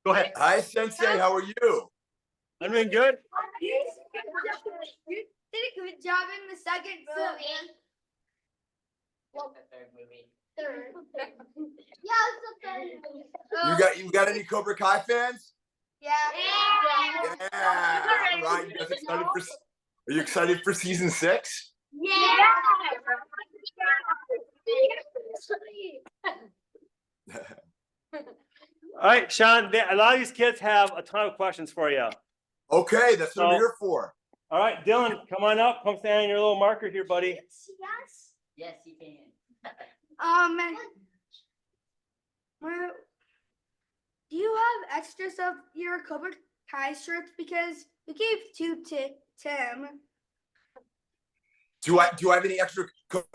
Go ahead. Hi, Sensei. How are you? I'm doing good. You did a good job in the second movie. Third. Yeah, it's the third. You got any Cobra Kai fans? Yeah. Yeah. Right. You guys excited for? Are you excited for season 6? Yeah. All right, Sean, a lot of these kids have a ton of questions for you. Okay, that's what I'm here for. All right, Dylan, come on up. Come stand on your little marker here, buddy. Yes. Yes, you can. Do you have extras of your Cobra Kai shirts? Because we gave 2 to Tim. Do I have any extra?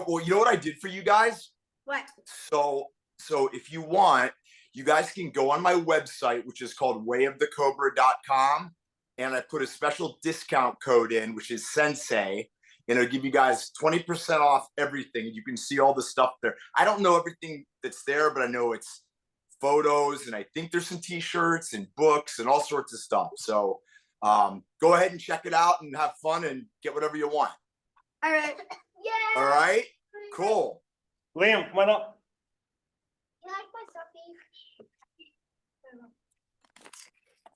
Well, you know what I did for you guys? What? So if you want, you guys can go on my website, which is called wayofthecobra.com, and I put a special discount code in, which is Sensei, and it'll give you guys 20% off everything. You can see all the stuff there. I don't know everything that's there, but I know it's photos, and I think there's some t-shirts and books and all sorts of stuff. So go ahead and check it out and have fun and get whatever you want. All right. Yeah. All right. Cool. Liam, come on up. You like my selfie?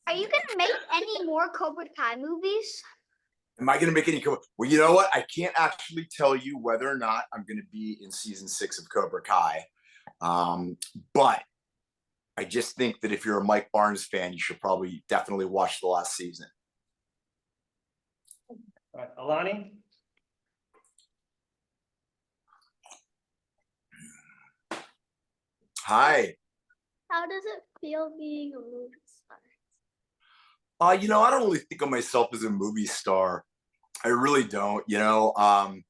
Are you gonna make any more Cobra Kai movies? Am I going to make any? Well, you know what? I can't actually tell you whether or not I'm going to be in season 6 of Cobra Kai. But I just think that if you're a Mike Barnes fan, you should probably definitely watch the last season. All right, Alani. Hi. How does it feel being a movie star? I don't really think of myself as a movie star. I really don't. I've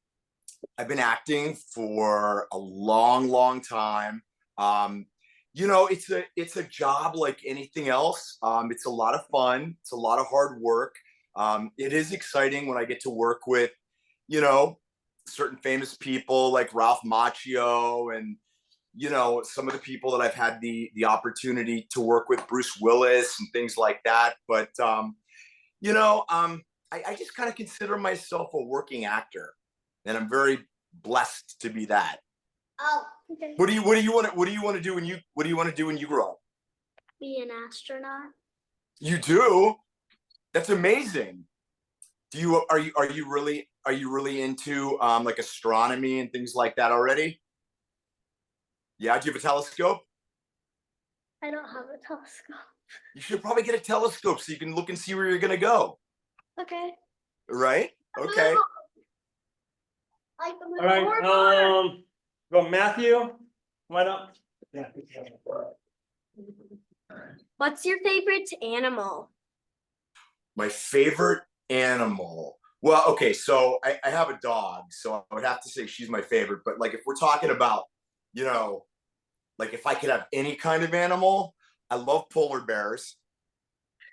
been acting for a long, long time. It's a job like anything else. It's a lot of fun. It's a lot of hard work. It is exciting when I get to work with, certain famous people like Ralph Macchio and, some of the people that I've had the opportunity to work with, Bruce Willis and things like that. But, I just kind of consider myself a working actor, and I'm very blessed to be that. Oh, okay. What do you want to do when you grow up? Be an astronaut. You do? That's amazing. Are you really into like astronomy and things like that already? Yeah, do you have a telescope? I don't have a telescope. You should probably get a telescope so you can look and see where you're gonna go. Okay. Right? Okay. All right. Go Matthew. Come on up. Yeah. What's your favorite animal? My favorite animal. Well, okay, so I have a dog, so I would have to say she's my favorite. But like if we're talking about, like if I could have any kind of animal, I love polar bears.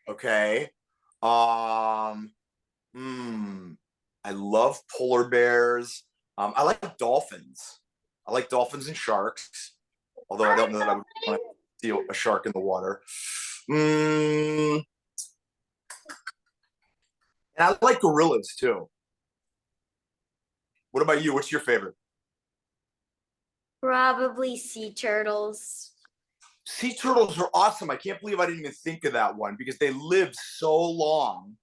Okay. I love polar bears. I like dolphins. I like dolphins and sharks. Although I don't know that I would want to see a shark in the water. And I like gorillas too. What about you? What's your favorite? Probably sea turtles. Sea turtles are awesome. I can't believe I didn't even think of that one because they live so long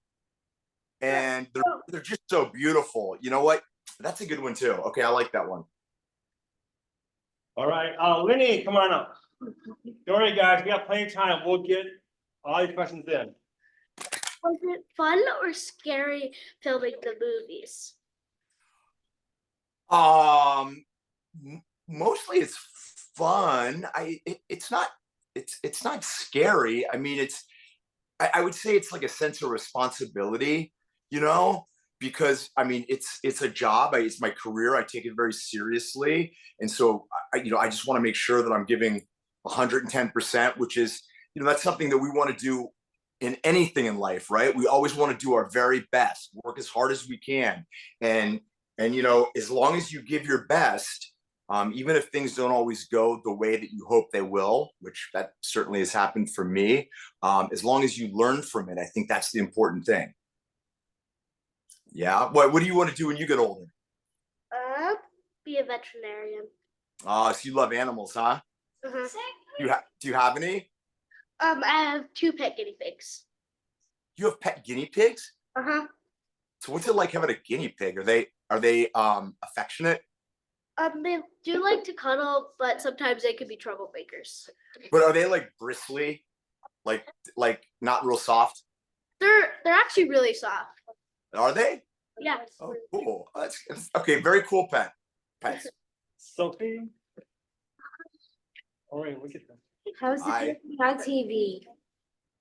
and they're just so beautiful. You know what? That's a good one too. Okay, I like that one. All right, Linny, come on up. Don't worry, guys. We got plenty of time. We'll get all your questions in. Was it fun or scary filming the movies? Mostly it's fun. It's not scary. I mean, I would say it's like a sense of responsibility, because I mean, it's a job. It's my career. I take it very seriously. And so, I just want to make sure that I'm giving 110%, which is, that's something that we want to do in anything in life, right? We always want to do our very best, work as hard as we can. And as long as you give your best, Even if things don't always go the way that you hope they will, which that certainly has happened for me, as long as you learn from it, I think that's the important thing. Yeah. What do you want to do when you get older? Be a veterinarian. So you love animals, huh? Uh-huh. Do you have any? I have 2 pet guinea pigs. You have pet guinea pigs? Uh-huh. So what's it like having a guinea pig? Are they affectionate? They do like to cuddle, but sometimes they could be troublemakers. But are they like bristly? Like not real soft? They're actually really soft. Are they? Yeah. Oh, cool. That's okay. Very cool pets. Sophie? All right, look at that. How does it Hi. feel to be on TV?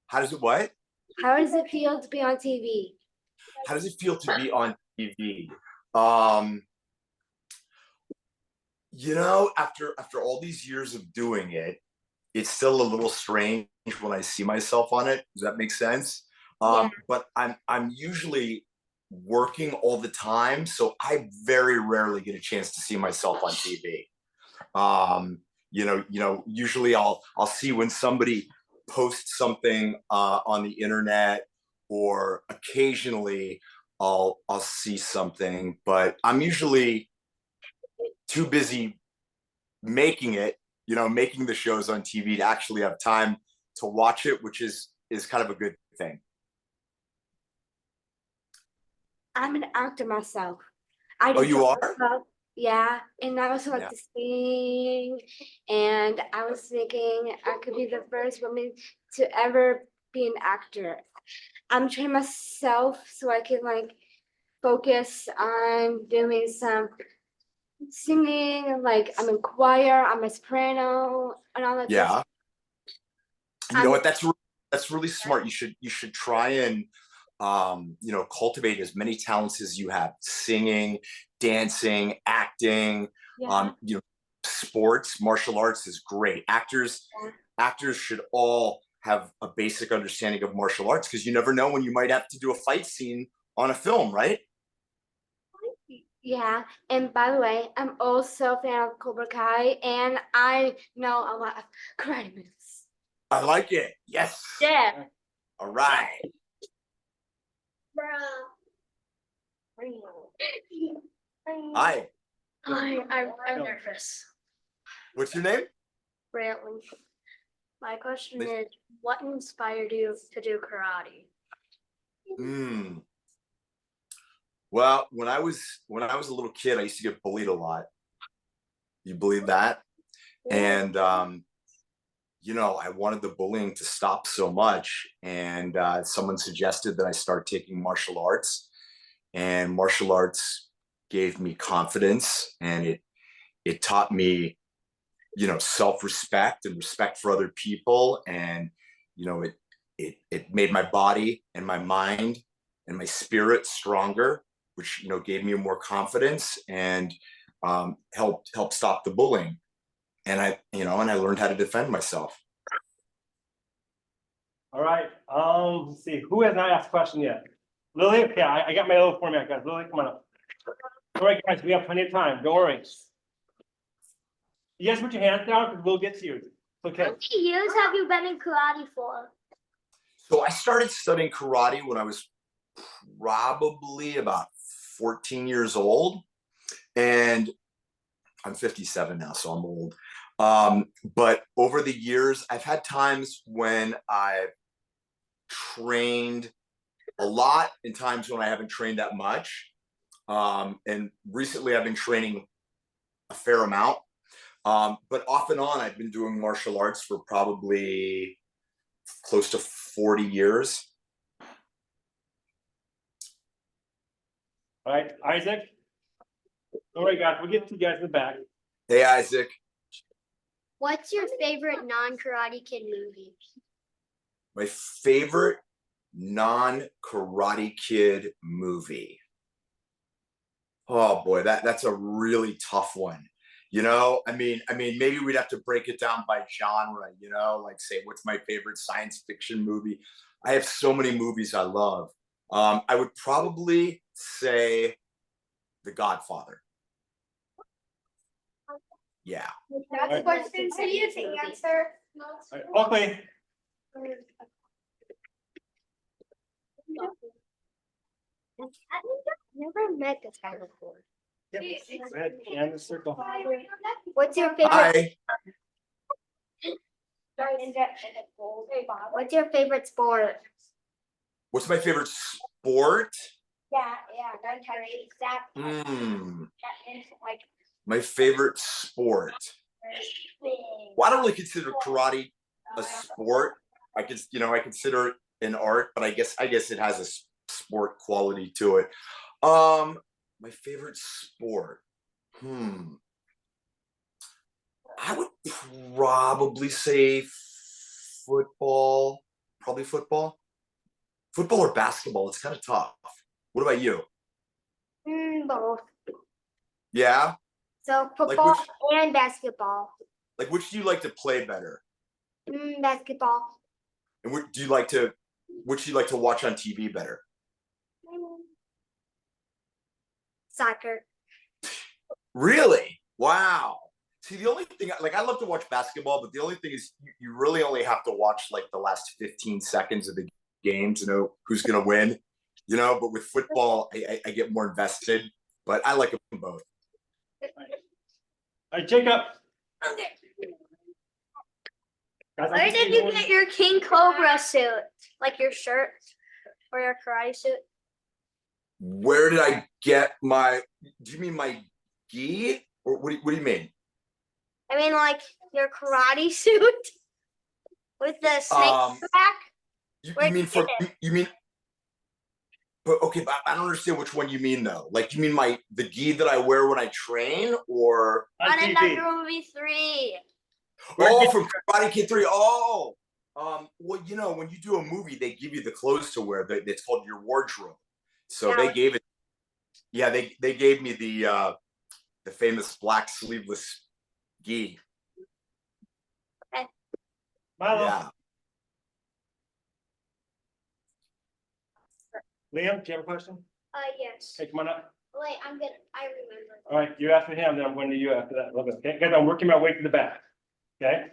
How does it what? How does it feel to be on TV? How does it feel to be on TV? After all these years of doing it, it's still a little strange when I see myself on it. Does that make sense? Yeah. But I'm usually working all the time, so I very rarely get a chance to see myself on TV. Usually I'll see when somebody posts something on the internet, or occasionally I'll see something, but I'm usually too busy making the shows on TV to actually have time to watch it, which is kind of a good thing. I'm an actor myself. Oh, you are? Yeah, and I also like Yeah. to sing, and I was thinking I could be the first woman to ever be an actor. I'm training myself so I can focus on doing some singing, like I'm in choir, I'm a soprano, and all that. Yeah. You know I'm- what? That's really smart. You should try and cultivate as many talents as you have: singing, dancing, acting, Yeah. sports, martial arts is great. Actors should all have a basic understanding of martial arts, because you never know when you might have to do a fight scene on a film, right? Yeah, and by the way, I'm also a fan of Cobra Kai, and I know a lot of karate moves. I like it. Yes. Yeah. All right. Hi. I'm nervous. What's your name? Brantley. My question Miss- is, what inspired you to do karate? Well, when I was a little kid, I used to get bullied a lot. You believe that? And I wanted the bullying to stop so much, and someone suggested that I start taking martial arts, and martial arts gave me confidence, and it taught me, self-respect and respect for other people, and it made my body and my mind and my spirit stronger, which gave me more confidence, and helped stop the bullying. And I learned how to defend myself. All right, let's see, who has not asked a question yet? Lily, okay, I got my little format, guys. Lily, come on up. All right, guys, we have plenty of time, don't worry. You guys put your hands down, because we'll get to you. It's okay. How many years have you been in karate for? So I started studying karate when I was probably about 14 years old, and I'm 57 now, so I'm old. But over the years, I've had times when I've trained a lot and times when I haven't trained that much. And recently I've been training a fair amount. But off and on, I've been doing martial arts for probably close to 40 years. All right, Isaac. All right, guys, we'll get to you guys in the back. Hey, Isaac. What's your favorite non-Karate Kid movie? My favorite non-Karate Kid movie. Oh boy, that's a really tough one. Maybe we'd have to break it down by genre, like say, what's my favorite science fiction movie? I have so many movies I love. I would probably say The Godfather. Yeah. That's a question for you to answer. All right, Oakley, I've never met this guy before. yep, go ahead, and the circle. What's your favorite? Hi. What's your favorite sport? What's my favorite sport? Exactly. Like my favorite sport. Well, I don't really consider karate a sport. I consider it an art, but I guess it has a sport quality to it. My favorite sport. I would probably say football. Probably football. Football or basketball. It's kind of tough. What about you? Both. Yeah. So Like football and basketball. which do you like to play better? Basketball. And which do you like to watch on TV better? Soccer. Really? Wow. See, the only thing, I love to watch basketball, but the only thing is you really only have to watch like the last 15 seconds of the game to know who's going to win, but with football, I get more invested, but I like them both. All right, Jacob. Guys, Where did you get your King Cobra suit? Like your shirt or your karate suit? Where did I get do you mean my gi? Or what do you mean? I mean, like your karate suit with the snake back. You mean, but okay, but I don't understand which one you mean though. Like, you mean the gi that I wear when I train, or? On On TV. another movie 3. Oh, from Karate Kid 3. Oh, well, when you do a movie, they give you the clothes to wear. It's called your wardrobe. So Yeah. they gave it. Yeah, they gave me the famous black sleeveless gi. Milo, Yeah. Liam, do you have a question? Yes. Okay, come on up. Wait, I remember. All right, you after him, then I'm going to you after that. Love it. Okay, guys, I'm working my way to the back. Okay.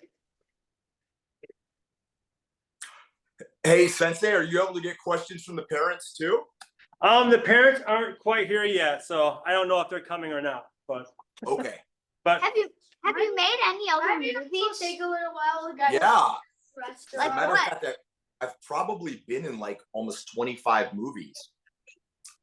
Hey, Sensei, are you able to get questions from the parents too? The parents aren't quite here yet, so I don't know if they're coming or not, but Okay. Have you made any other movies? Take a little while. Yeah. As a Like matter of what? fact, I've probably been in like almost 25 movies.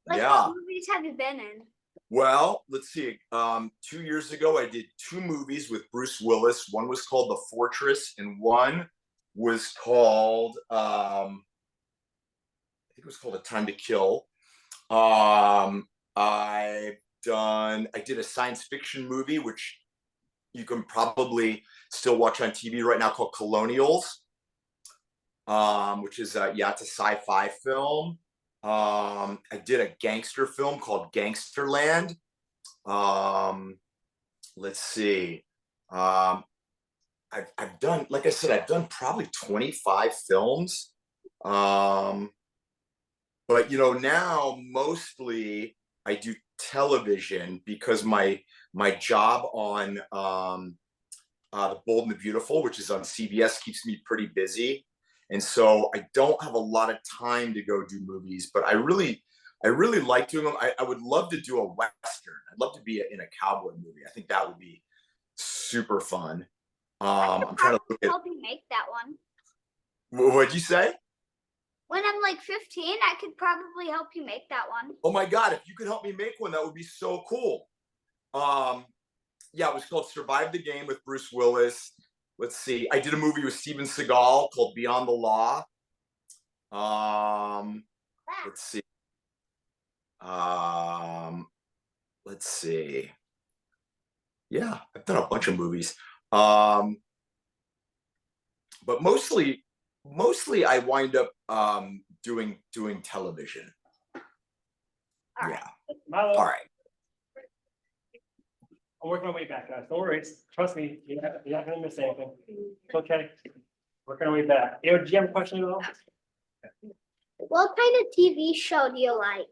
Like Yeah. what movies have you been in? Well, let's see. 2 years ago, I did 2 movies with Bruce Willis. One was called The Fortress, and one was called I think it was called A Time to Kill. I did a science fiction movie, which you can probably still watch on TV right now, called Colonials, which is it's a sci-fi film. I did a gangster film called Gangsterland. Let's see. I've done, like I said, I've done probably 25 films. But now mostly I do television because my job on The Bold and the Beautiful, which is on CBS, keeps me pretty busy. And so I don't have a lot of time to go do movies, but I really like doing them. I would love to do a Western. I'd love to be in a cowboy movie. I think that would be super fun. I'm trying to look at. Help you make that one. What'd you say? When I'm like 15, I could probably help you make that one. Oh my God, if you could help me make one, that would be so cool. It was called Survive the Game with Bruce Willis. Let's see. I did a movie with Steven Seagal called Beyond the Law. Let's see. Let's see. Yeah, I've done a bunch of movies. But mostly I wind up doing television. All Yeah. Milo, All right. I'm working my way back, guys. Don't worry. Trust me, you're not going to miss anything. It's okay. Working our way back. Do you have a question at all? What kind of TV show do you like?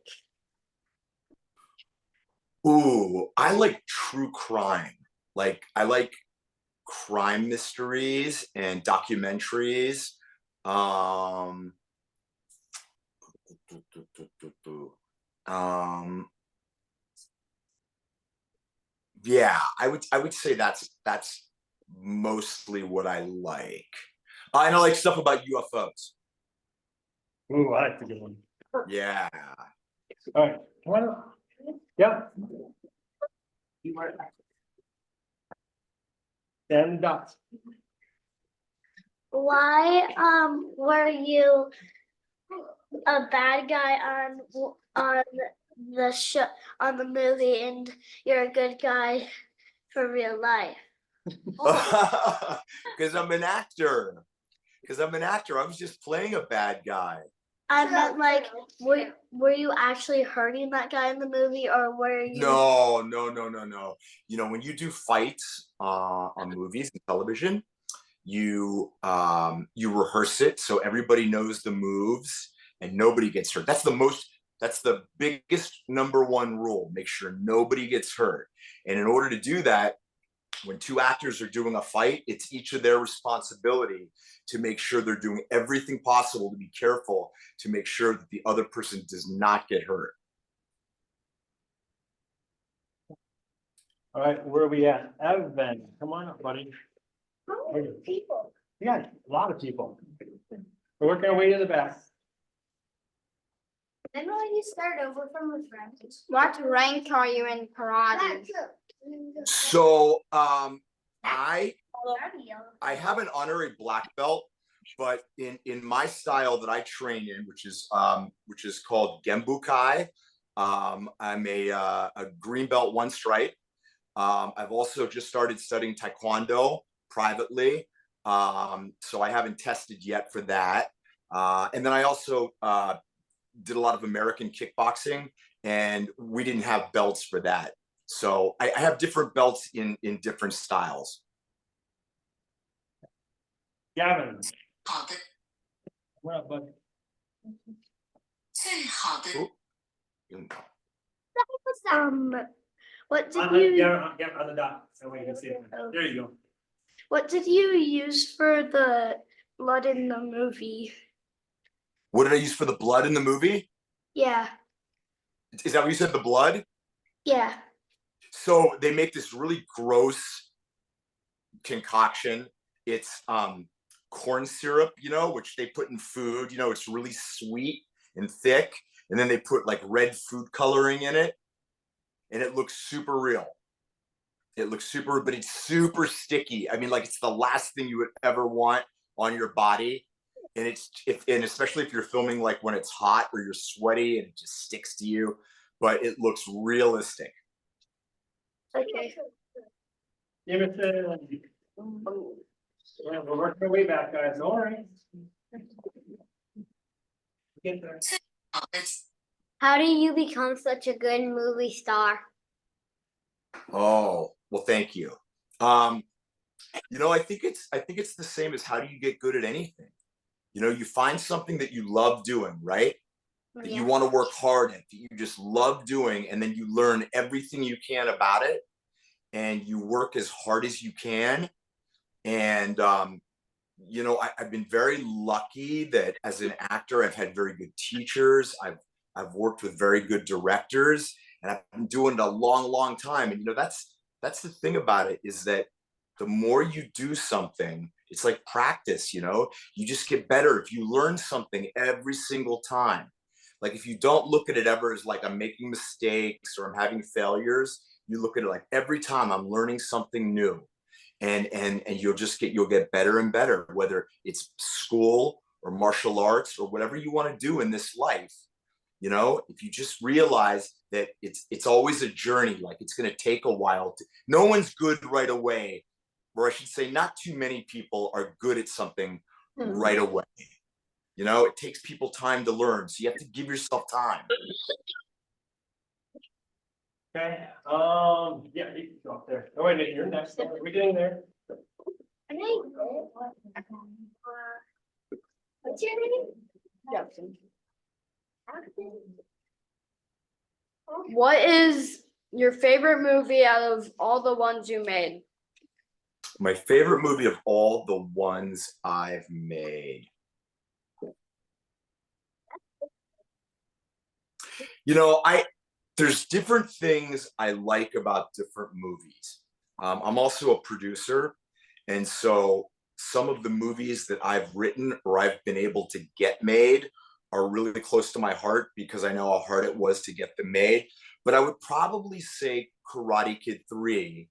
Ooh, I like true crime. Like I like crime mysteries and documentaries. Um, um, yeah, I would say that's mostly what I like. I know like stuff about UFOs. Ooh, I like the good one. Yeah. All right, come on up. Yeah. Stand up. Why were you a bad guy on the show on the movie and you're a good guy for real life? Because I'm an actor. Because I'm an actor. I was just playing a bad guy. I meant like were you actually hurting that guy in the movie or were you No, no, no, no, no. You know, when you do fights on movies and television, you rehearse it so everybody knows the moves and nobody gets hurt. That's the biggest number one rule. Make sure nobody gets hurt. And in order to do that, when two actors are doing a fight, it's each of their responsibility to make sure they're doing everything possible to be careful to make sure that the other person does not get hurt. All right, where are we at? Evan, come on up, buddy. People. Yeah, a lot of people. We're working our way to the back. Then will you start over from the front? What rank are you in karate? So I have an honorary black belt, but in my style that I train in, which is called Gembukai, I'm a green belt, one stripe. I've also just started studying Taekwondo privately, so I haven't tested yet for that. And then I also did a lot of American kickboxing, and we didn't have belts for that. So I have different belts in different styles. Gavin, 好的， what up, bud? 最好的 what did On the, you Gavin, on the dot, that way you can see it. There you go. what did you use for the blood in the movie? What did I use for the blood in the movie? Yeah. Is that what you said, the blood? Yeah. So they make this really gross concoction. It's corn syrup, you know, which they put in food. You know, it's really sweet and thick. And then they put like red food coloring in it. And it looks super real. It looks super, but it's super sticky. I mean, like it's the last thing you would ever want on your body. And and especially if you're filming like when it's hot or you're sweaty and it just sticks to you, but it looks realistic. Okay. Give it to. Yeah, we're working our way back, guys. All right. Get there. 好的 How do you become such a good movie star? Oh, well, thank you. You know, I think it's the same as how do you get good at anything? You know, you find something that you love doing, right? That you want to work hard at, that you just love doing, and then you learn everything you can about it, and you work as hard as you can. And you know, I've been very lucky that as an actor, I've had very good teachers. I've worked with very good directors, and I've been doing it a long, long time. And you know, that's the thing about it, is that the more you do something, it's like practice, you know, you just get better if you learn something every single time. Like if you don't look at it ever as like I'm making mistakes or I'm having failures, you look at it like every time I'm learning something new. And you'll get better and better, whether it's school or martial arts or whatever you want to do in this life. You know, if you just realize that it's always a journey, like it's going to take a while. No one's good right away, or I should say not too many people are good at something right away. You know, it takes people time to learn, so you have to give yourself time. Okay, yeah, you can go up there. Oh, wait, you're next. We're getting there. What's your name? Justin. What is your favorite movie out of all the ones you made? My favorite movie of all the ones I've made. You know, there's different things I like about different movies. I'm also a producer, and so some of the movies that I've written or I've been able to get made are really close to my heart because I know how hard it was to get them made. But I would probably say Karate Kid 3,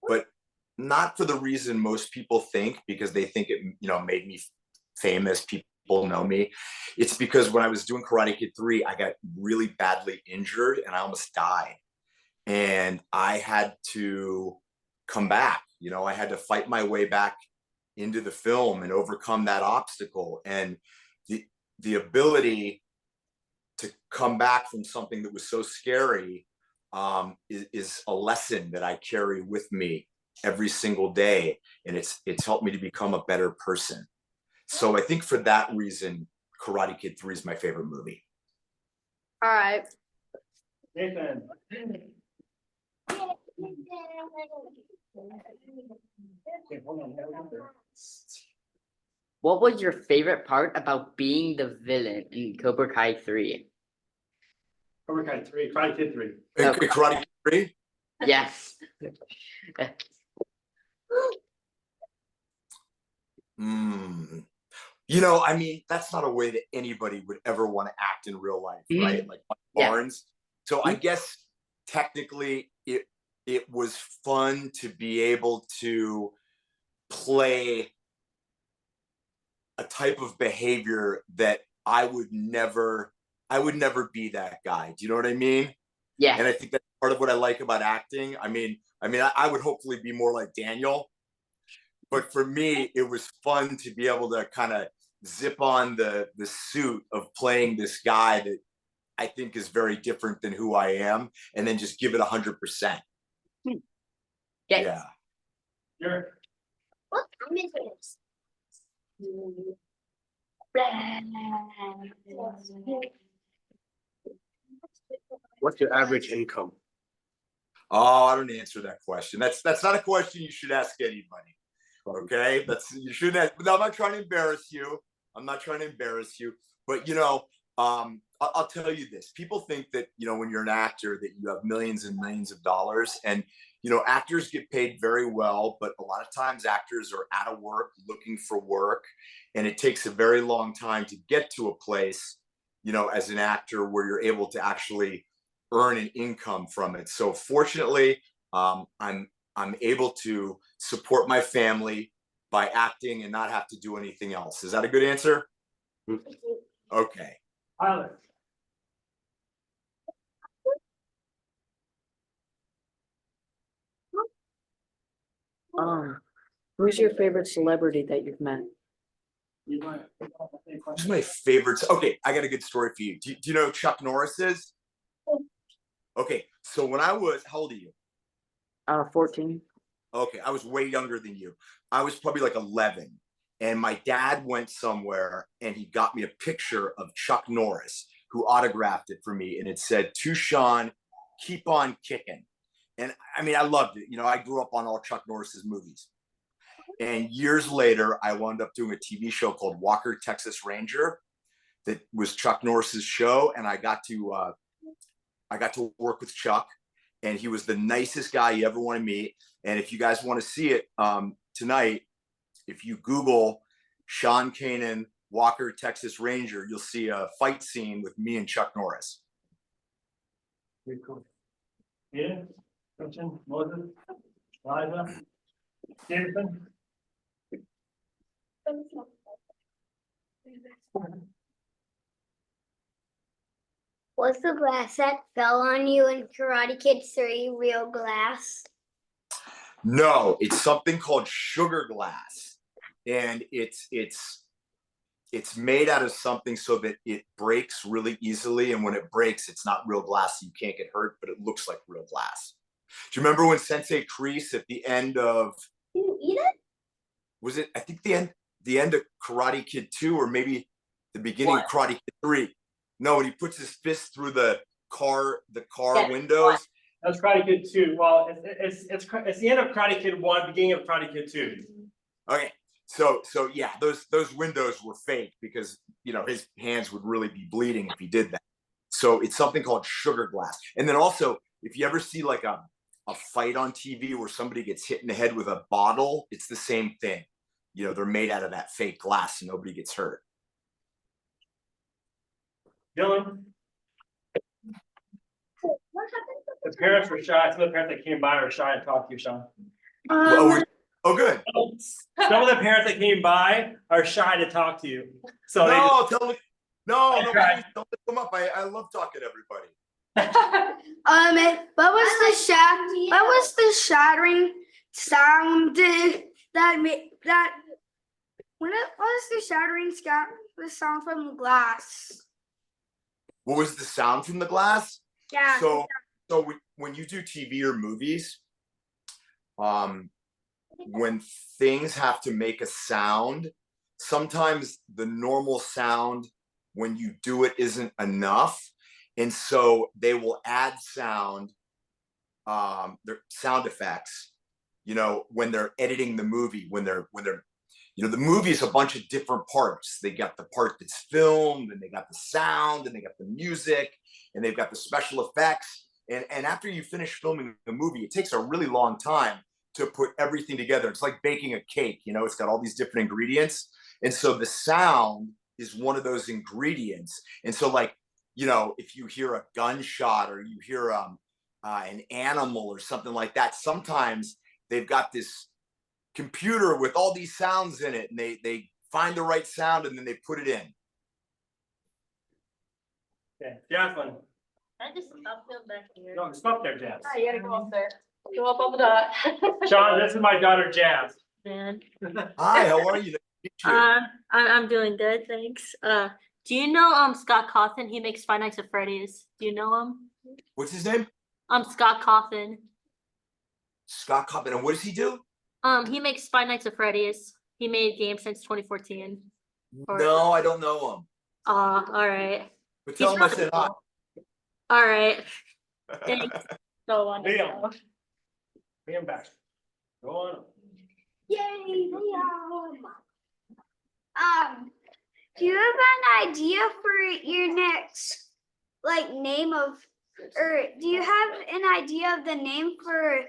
but not for the reason most people think, because they think it, made me famous. People know me. It's because when I was doing Karate Kid 3, I got really badly injured and I almost died. And I had to come back. I had to fight my way back into the film and overcome that obstacle. And the ability to come back from something that was so scary is a lesson that I carry with me every single day, and it's helped me to become a better person. So I think for that reason, Karate Kid 3 is my favorite movie. All right. Nathan. Okay, hold on. What was your favorite part about being the villain in Cobra Kai 3? Cobra Kai 3, Karate Kid 3. Karate Kid 3? Yes. That's not a way that anybody would ever want to act in real life, right? Like Yeah. Barnes. So I guess technically it was fun to be able to play a type of behavior that I would never be that guy. Do you know what I mean? Yeah. And I think that's part of what I like about acting. I would hopefully be more like Daniel, but for me, it was fun to be able to kind of zip on the suit of playing this guy that I think is very different than who I am, and then just give it 100%. Yeah. Sure. What time is this? What's your average income? Oh, I don't answer that question. That's not a question you should ask anybody. Okay, you shouldn't ask. But I'm not trying to embarrass you. But I'll tell you this. People think that when you're an actor that you have millions and millions of dollars, and actors get paid very well, but a lot of times actors are out of work looking for work, and it takes a very long time to get to a place as an actor where you're able to actually earn an income from it. So fortunately, I'm able to support my family by acting and not have to do anything else. Is that a good answer? Okay. Tyler. Who's your favorite celebrity that you've met? Who's my favorites? Okay, I got a good story for you. Do you know who Chuck Norris is? Okay, so when I was, how old are you? 14. Okay, I was way younger than you. I was probably like 11. And my dad went somewhere and he got me a picture of Chuck Norris, who autographed it for me. And it said, "To Sean, keep on kicking." And I loved it. I grew up on all Chuck Norris's movies. And years later, I wound up doing a TV show called Walker, Texas Ranger that was Chuck Norris's show. And I got to work with Chuck, and he was the nicest guy you ever want to meet. And if you guys want to see it tonight, if you Google Sean Kanan, Walker, Texas Ranger, you'll see a fight scene with me and Chuck Norris. Very cool. Yeah, Christian, Moses, Liza, Jason. Was the glass that fell on you in Karate Kid 3 real glass? No, it's something called sugar glass, and it's made out of something so that it breaks really easily. And when it breaks, it's not real glass, so you can't get hurt, but it looks like real glass. Do you remember when Sensei Kreese at the end of? Did you eat it? Was it? I think the end of Karate Kid 2, or maybe the beginning of Karate Kid 3. No, and he puts his fist through the car windows, That's Karate Kid 2. Well, it's the end of Karate Kid 1, beginning of Karate Kid 2. Okay. So yeah, those windows were fake because his hands would really be bleeding if he did that. So it's something called sugar glass. And then also, if you ever see like a fight on TV where somebody gets hit in the head with a bottle, it's the same thing. They're made out of that fake glass and nobody gets hurt. Dylan? The parents were shy. Some of the parents that came by were shy to talk to you, Sean. Oh, good. Some of the parents that came by are shy to talk to you. So No, tell me. No, tried. please don't come up. I love talking to everybody. What was the shattering sound that made that? When it was the shattering the sound from the glass? What was the sound from the glass? Yeah. So when you do TV or movies, when things have to make a sound, sometimes the normal sound when you do it isn't enough. And so they will add sound, their sound effects, when they're editing the movie, when they're the movie is a bunch of different parts. They got the part that's filmed, and they got the sound, and they got the music, and they've got the special effects. And after you finish filming the movie, it takes a really long time to put everything together. It's like baking a cake, it's got all these different ingredients. And so the sound is one of those ingredients. And so if you hear a gunshot or you hear an animal or something like that, sometimes they've got this computer with all these sounds in it, and they find the right sound and then they put it in. Okay, Jacqueline. I just up them back here. No, stop there, Jazz. You gotta go up there. Go up on the dot. Sean, this is my daughter, Jazz. Man. Hi, how are you? Nice to meet you. I'm doing good, thanks. Do you know Scott Cawthon? He makes Five Nights at Freddy's. Do you know him? What's his name? Scott Cawthon. Scott Cawthon. And what does he do? He makes Five Nights at Freddy's. He made games since 2014. No, I don't know him. All right. But tell him I said hi. All right. Thanks. So Liam. Liam back. Go on. Yay, Liam. Do you have an idea for your next name of, or do you have an idea of the name for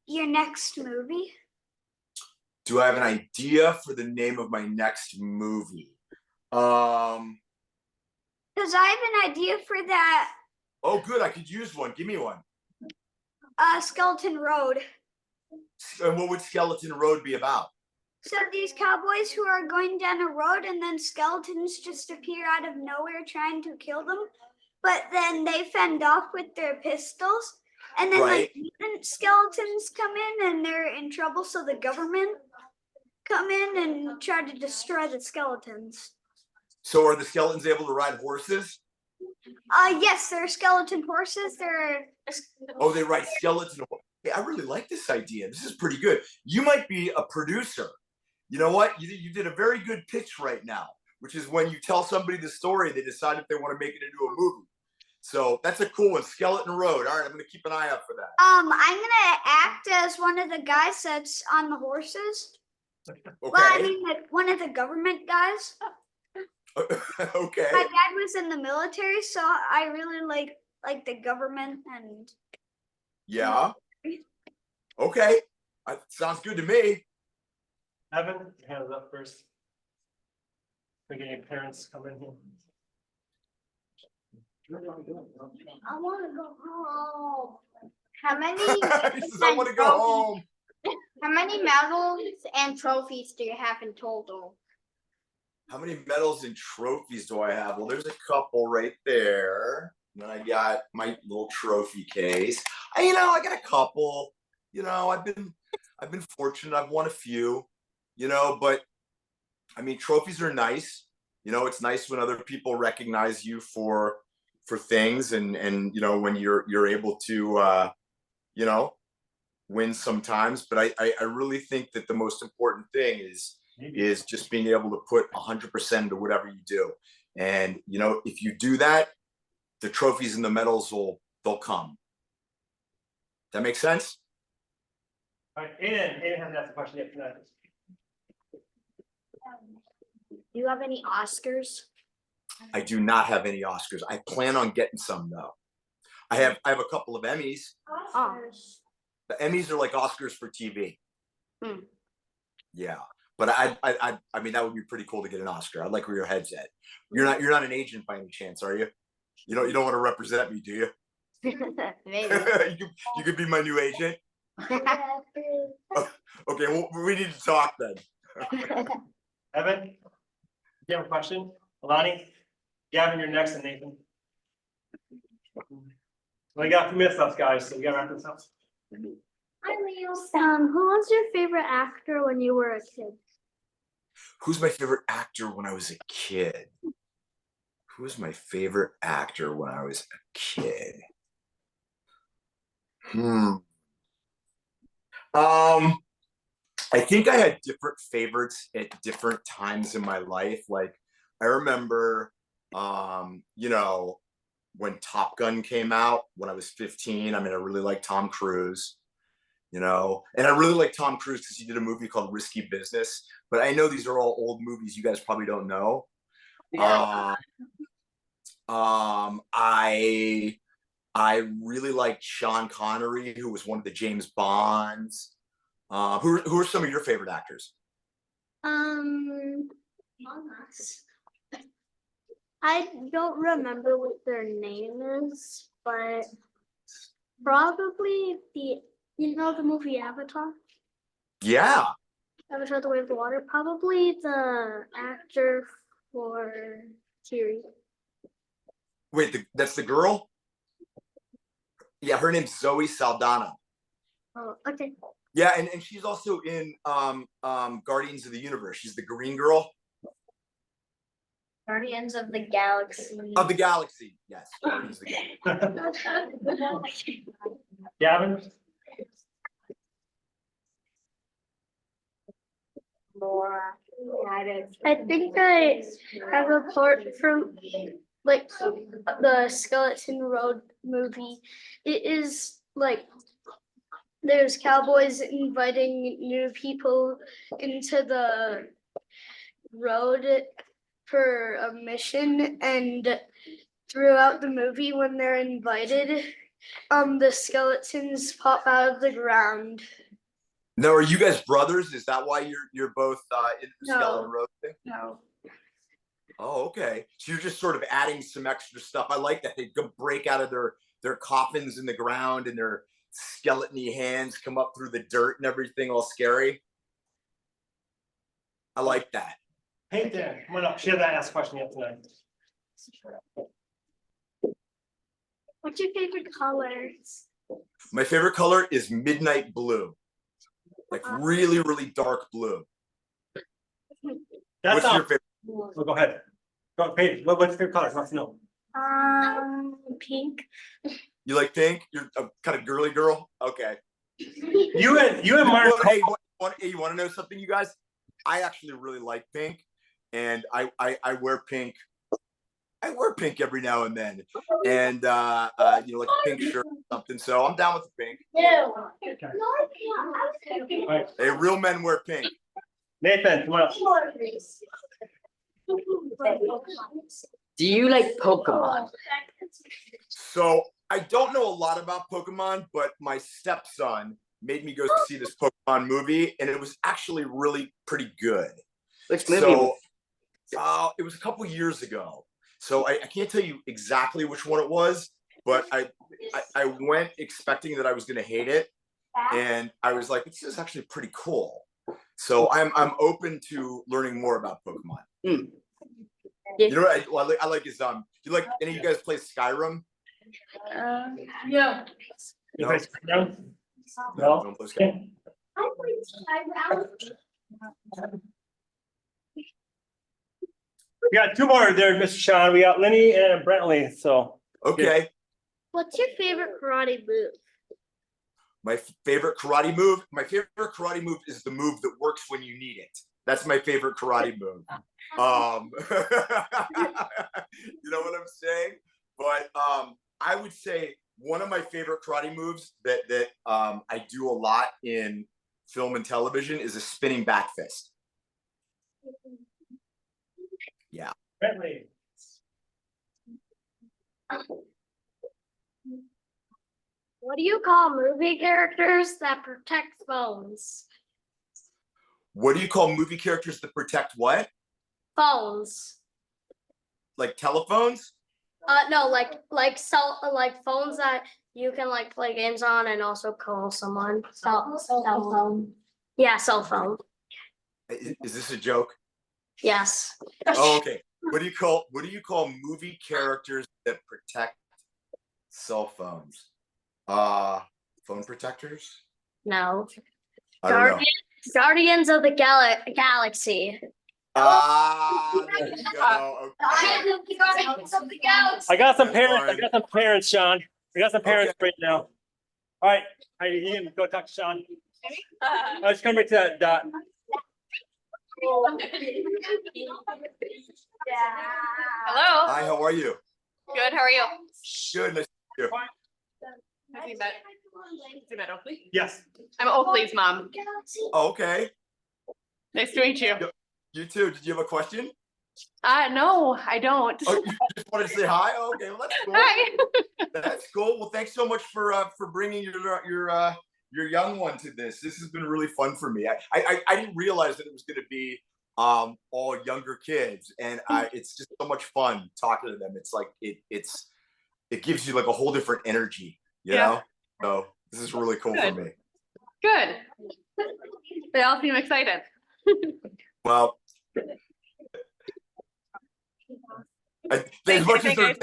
your next movie? Do I have an idea for the name of my next movie? Because I have an idea for that Oh, good. I could use one. Give me one. Skeleton Road. And what would Skeleton Road be about? So these cowboys who are going down a road and then skeletons just appear out of nowhere trying to kill them. But then they fend off with their pistols. And then Right. mutant skeletons come in and they're in trouble. So the government come in and try to destroy the skeletons. So are the skeletons able to ride horses? Yes, they're skeleton horses. Oh, they ride skeleton horses. Hey, I really like this idea. This is pretty good. You might be a producer. You know what? You did a very good pitch right now, which is when you tell somebody the story, they decide if they want to make it into a movie. So that's a cool one. Skeleton Road. All right, I'm going to keep an eye out for that. I'm gonna act as one of the guys that's on the horses. Okay. Well, I mean, one of the government guys. Okay. My dad was in the military, so I really like the government and. Yeah. Okay. Sounds good to me. Evan, your hand is up first. We get your parents come in here. I want to go home. How many? He says, I want to go home. How many medals and trophies do you have in total? How many medals and trophies do I have? Well, there's a couple right there. And then I got my little trophy case. I got a couple. I've been fortunate. I've won a few. But I mean, trophies are nice. It's nice when other people recognize you for things, and when you're able to win sometimes. But I really think that the most important thing is just being able to put 100% into whatever you do. And if you do that, the trophies and the medals they'll come. That makes sense? All right, Aiden hasn't asked a question yet tonight. Do you have any Oscars? I do not have any Oscars. I plan on getting some though. I have a couple of Emmys. Oscars. The Emmys are like Oscars for TV. Hmm. Yeah, but I mean that would be pretty cool to get an Oscar. I like where your head's at. You're not an agent by any chance, are you? You don't want to represent me, do you? Maybe. you could be my new agent. Okay, well, we need to talk then. Evan, do you have a question? Alani? Gavin, you're next, and Nathan. We got a few minutes left, guys, so we gotta wrap this up. Who was your favorite actor when you were a kid? Who's my favorite actor when I was a kid? Who was my favorite actor when I was a kid? I think I had different favorites at different times in my life. Like I remember, you know, when Top Gun came out when I was 15. I mean, I really liked Tom Cruise, you know, and I really like Tom Cruise because he did a movie called Risky Business. But I know these are all old movies you guys probably don't know. Yeah. I really liked Sean Connery, who was one of the James Bonds. Who are some of your favorite actors? I don't remember what their name is, but probably the movie Avatar? Yeah. Avatar: The Way of the Water, probably the actor for Kiri. Wait, that's the girl? Yeah, her name's Zoe Saldana. Oh, okay. Yeah, and she's also in Guardians of the Universe. She's the green girl. Guardians of the Galaxy. Of the Galaxy, yes. Guardians of the Galaxy. Gavin? I think I have a part from like the Skeleton Road movie. It is like there's cowboys inviting new people into the road for a mission, and throughout the movie when they're invited, the skeletons pop out of the ground. No, are you guys brothers? Is that why you're both in the No. Skeleton Road thing? No. Oh, okay. So you're just sort of adding some extra stuff. I like that. They go break out of their coffins in the ground and their skeleton-y hands come up through the dirt and everything, all scary. I like that. Hey, Dan, come on up. She hasn't asked a question yet tonight. What's your favorite colors? My favorite color is midnight blue. Like really, really dark blue. That's What's all. your favorite? Oh, go ahead. Go, Paige, what's your favorite color? Let's know. Pink. You like pink? You're a kind of girly girl? Okay. You and Mark. Well, hey, you want to know something, you guys? I actually really like pink, and I wear pink. I wear pink every now and then, and you know, like a pink shirt or something. So I'm down with the pink. Right. Hey, real men wear pink. Nathan, come on up. Do you like Pokemon? So I don't know a lot about Pokemon, but my stepson made me go see this Pokemon movie, and it was actually really pretty good. Which movie? So it was a couple years ago. So I can't tell you exactly which one it was, but I went expecting that I was going to hate it, and I was like, this is actually pretty cool. So I'm open to learning more about Pokemon. Mm. You know what I like is do you like any of you guys play Skyrim? Yeah. You No. guys down? No, No. don't play Skyrim. Okay. We got two more there, Mr. Sean. We got Lenny and Brentley. So Okay. What's your favorite karate move? My favorite karate move. My favorite karate move is the move that works when you need it. That's my favorite karate move. You know what I'm saying? But I would say one of my favorite karate moves that I do a lot in film and television is a spinning back fist. Yeah. Bentley. What do you call movie characters that protect phones? What do you call movie characters that protect what? Phones. Like telephones? No, like phones that you can like play games on and also call someone. Cell phone. Yeah, cell phone. Is this a joke? Yes. Oh, okay. What do you call movie characters that protect cell phones? Phone protectors? No. I don't know. Guardians of the Galaxy. There you go. Okay. I got some That's parents. I fine. got some parents, Sean. I got some parents right now. All right, you can go talk to Sean. I was coming to Dot. Hello. Hi, how are you? Good. How are you? Good. Nice to meet you. Have you met? Have you met Oakley? Yes. I'm Oakley's mom. Oh, okay. Nice to meet you. You too. Did you have a question? No, I don't. Oh, you just wanted to say hi? Oh, okay, well that's cool. Hi. That's cool. Well, thanks so much for bringing your young one to this. This has been really fun for me. I didn't realize that it was going to be all younger kids, and it's just so much fun talking to them. It's like it gives you like a whole different energy, you know. So this is really cool for me. Good. They all seem excited. Well, as much as they're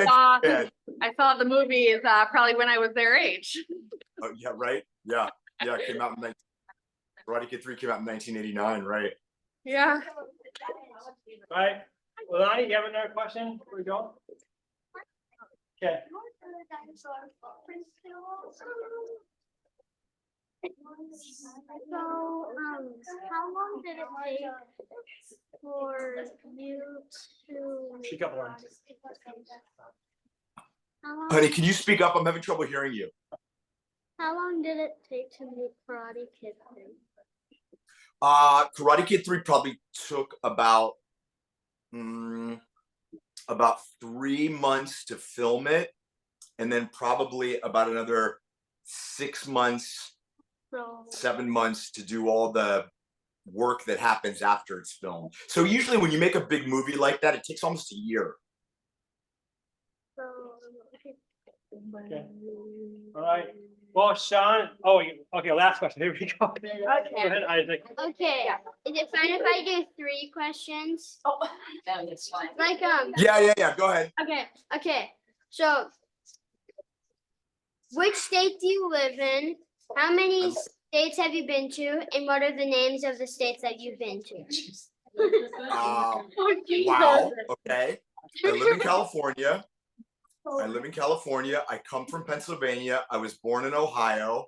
I saw the movies probably when I was their age. Oh, yeah, right. Yeah, it came out in Karate Kid 3 came out in 1989, right? Yeah. All right. Lonnie, you have another question before we go? Okay. So, how long did it take for you to? Speak up, Lonnie. Honey, can you speak up? I'm having trouble hearing you. How long did it take to make Karate Kid 3? Karate Kid 3 probably took about 3 months to film it, and then probably about another 6 months, 7 months to do all the work that happens after it's filmed. So usually when you make a big movie like that, it takes almost a year. Okay. All right. Well, Sean. Oh, okay. Last question. Here we go. Go ahead, Isaac. Okay, is it fine if I do 3 questions? Oh, no, it's fine. Like, Yeah. Go ahead. okay, so which state do you live in? How many states have you been to? And what are the names of the states that you've been to? Wow. Okay. I live in California. I come from Pennsylvania. I was born in Ohio.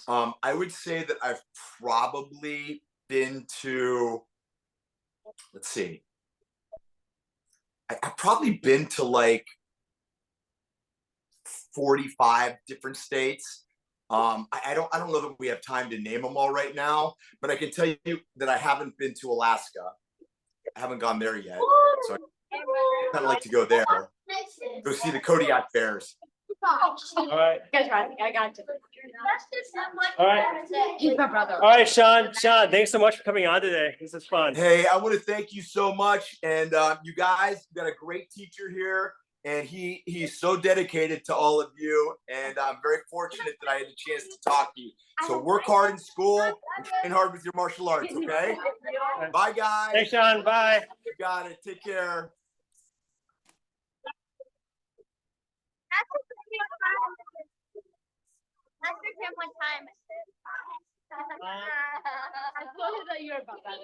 I would say that I've probably been to, let's see. I've probably been to like 45 different states. I don't know that we have time to name them all right now, but I can tell you that I haven't been to Alaska. I haven't gone there yet. So I kind of like to go there. Go see the Kodiak bears. All right. You guys ready? I got you. All right. He's my brother. All right, Sean. Sean, thanks so much for coming on today. This is fun. Hey, I want to thank you so much. And you guys got a great teacher here. And he's so dedicated to all of you. And I'm very fortunate that I had a chance to talk to you. So work hard in school and train hard with your martial arts, okay? Bye, guys. Thanks, Sean. Bye. You got it. Take care. One time. I told you that you were about that.